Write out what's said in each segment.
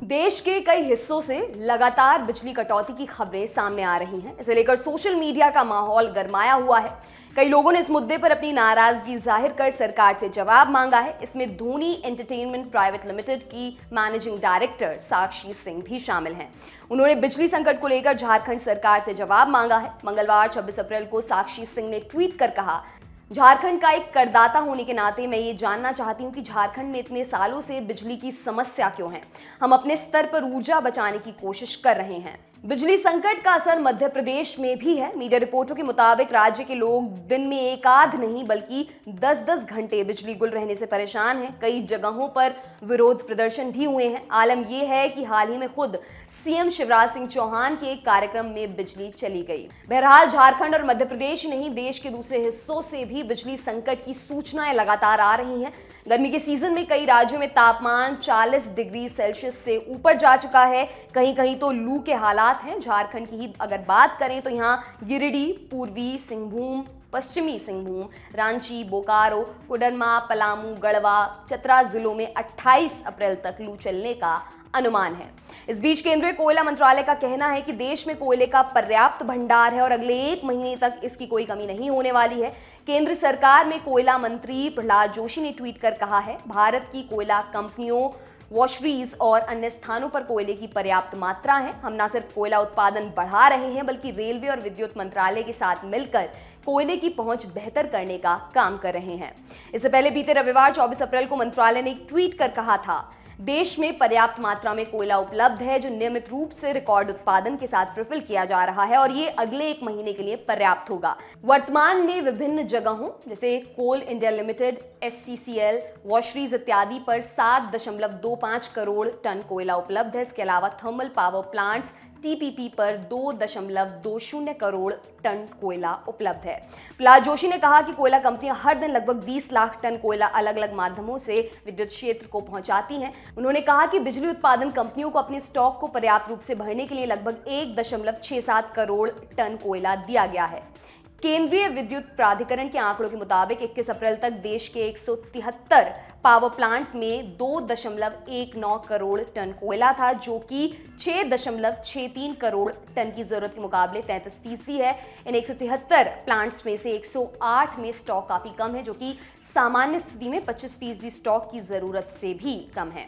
देश के कई हिस्सों से लगातार बिजली कटौती की खबरें सामने आ रही हैं। इसे लेकर सोशल मीडिया का माहौल गरमाया हुआ है। कई लोगों ने इस मुद्दे पर अपनी नाराजगी जाहिर कर सरकार से जवाब मांगा है। इसमें धोनी एंटरटेनमेंट प्राइवेट लिमिटेड की मैनेजिंग डायरेक्टर साक्षी सिंह भी शामिल हैं। उन्होंने बिजली संकट को लेकर झारखंड सरकार से जवाब मांगा है। मंगलवार 26 अप्रैल को साक्षी सिंह ने ट्वीट कर कहा, झारखंड का एक करदाता होने के नाते मैं ये जानना चाहती हूँ कि झारखंड में इतने सालों से बिजली की समस्या क्यों है। हम अपने स्तर पर ऊर्जा बचाने की कोशिश कर रहे हैं। बिजली संकट का असर मध्य प्रदेश में भी है। मीडिया रिपोर्टों के मुताबिक राज्य के लोग दिन में एक आध नहीं बल्कि 10-10 घंटे बिजली गुल रहने से परेशान हैं। कई जगहों पर विरोध प्रदर्शन भी हुए हैं। आलम यह है कि हाल ही में खुद सीएम शिवराज सिंह चौहान के एक कार्यक्रम में बिजली चली गई। बहरहाल झारखंड और मध्य प्रदेश नहीं, देश के दूसरे हिस्सों से भी बिजली संकट की सूचनाएं लगातार आ रही हैं। गर्मी के सीजन में कई राज्यों में तापमान 40 डिग्री सेल्सियस से ऊपर जा चुका है। कहीं कहीं तो लू के हालात हैं। झारखंड की ही अगर बात करें तो यहाँ गिरिडीह, पूर्वी सिंहभूम, पश्चिमी सिंहभूम, रांची, बोकारो, कोडरमा, पलामू, गढ़वा, चतरा जिलों में 28 अप्रैल तक लू चलने का अनुमान है। इस बीच केंद्रीय कोयला मंत्रालय का कहना है कि देश में कोयले का पर्याप्त भंडार है और अगले 1 महीने तक इसकी कोई कमी नहीं होने वाली है। केंद्र सरकार में कोयला मंत्री प्रहलाद जोशी ने ट्वीट कर कहा है, भारत की कोयला कंपनियों, वॉशरीज और अन्य स्थानों पर कोयले की पर्याप्त मात्रा है। हम न सिर्फ कोयला उत्पादन बढ़ा रहे हैं बल्कि रेलवे और विद्युत मंत्रालय के साथ मिलकर कोयले की पहुंच बेहतर करने का काम कर रहे हैं। इससे पहले बीते रविवार 24 अप्रैल को मंत्रालय ने एक ट्वीट कर कहा था, देश में पर्याप्त मात्रा में कोयला उपलब्ध है जो नियमित रूप से रिकॉर्ड उत्पादन के साथ रिफिल किया जा रहा है और ये अगले 1 महीने के लिए पर्याप्त होगा। वर्तमान में विभिन्न जगहों जैसे कोल इंडिया लिमिटेड, SCCL, वॉशरीज इत्यादि पर 7.25 करोड़ टन कोयला उपलब्ध है। इसके अलावा थर्मल पावर प्लांट्स TPP पर 2.20 करोड़ टन कोयला उपलब्ध है। प्रहलाद जोशी ने कहा कि कोयला कंपनियां हर दिन लगभग 20 लाख टन कोयला अलग अलग माध्यमों से विद्युत क्षेत्र को पहुंचाती हैं। उन्होंने कहा कि बिजली उत्पादन कंपनियों को अपने स्टॉक को पर्याप्त रूप से भरने के लिए लगभग 1.67 करोड़ टन कोयला दिया गया है। केंद्रीय विद्युत प्राधिकरण के आंकड़ों के मुताबिक 21 अप्रैल तक देश के 173 पावर प्लांट में 2.19 करोड़ टन कोयला था, जो कि 6.63 करोड़ टन की जरूरत के मुकाबले 33% है। इन 173 प्लांट्स में से 108 में स्टॉक काफी कम है, जो कि सामान्य स्थिति में 25% स्टॉक की जरूरत से भी कम है।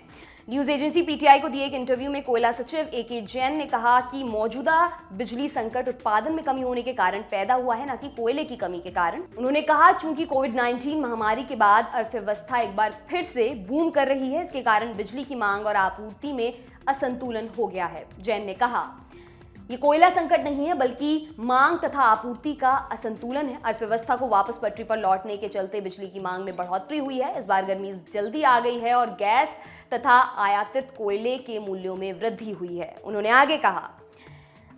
न्यूज एजेंसी PTI को दिए एक इंटरव्यू में कोयला सचिव AK जैन ने कहा कि मौजूदा बिजली संकट उत्पादन में कमी होने के कारण पैदा हुआ है, न कि कोयले की कमी के कारण। उन्होंने कहा, चूंकि कोविड-19 महामारी के बाद अर्थव्यवस्था एक बार फिर से बूम कर रही है, इसके कारण बिजली की मांग और आपूर्ति में असंतुलन हो गया है। जैन ने कहा, ये कोयला संकट नहीं है बल्कि मांग तथा आपूर्ति का असंतुलन है। अर्थव्यवस्था को वापस पटरी पर लौटने के चलते बिजली की मांग में बढ़ोतरी हुई है। इस बार गर्मी जल्दी आ गई है और गैस तथा आयातित कोयले के मूल्यों में वृद्धि हुई है। उन्होंने आगे कहा,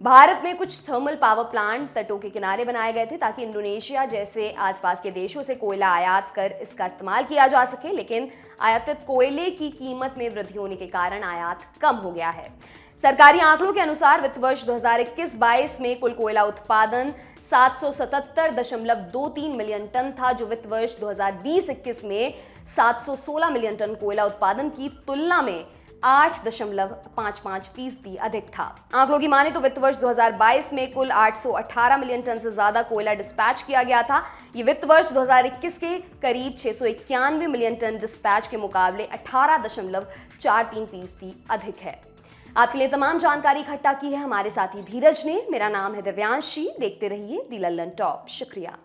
भारत में कुछ थर्मल पावर प्लांट तटों के किनारे बनाए गए थे ताकि इंडोनेशिया जैसे आसपास के देशों से कोयला आयात कर इसका इस्तेमाल किया जा सके, लेकिन आयातित कोयले की कीमत में वृद्धि होने के कारण आयात कम हो गया है। सरकारी आंकड़ों के अनुसार वित्त वर्ष 2021-22 में कुल कोयला उत्पादन 777.23 मिलियन टन था, जो वित्त वर्ष 2020-21 में 716 मिलियन टन कोयला उत्पादन की तुलना में 8.55% अधिक था। आंकड़ों की माने तो वित्त वर्ष 2022 में कुल 818 मिलियन टन से ज्यादा कोयला डिस्पैच किया गया था। ये वित्त वर्ष 2021 के करीब 691 मिलियन टन डिस्पैच के मुकाबले 18.43% अधिक है। आपके लिए तमाम जानकारी इकट्ठा की है हमारे साथी धीरज ने। मेरा नाम है दिव्यांशी। देखते रहिए दी लल्लन टॉप। शुक्रिया।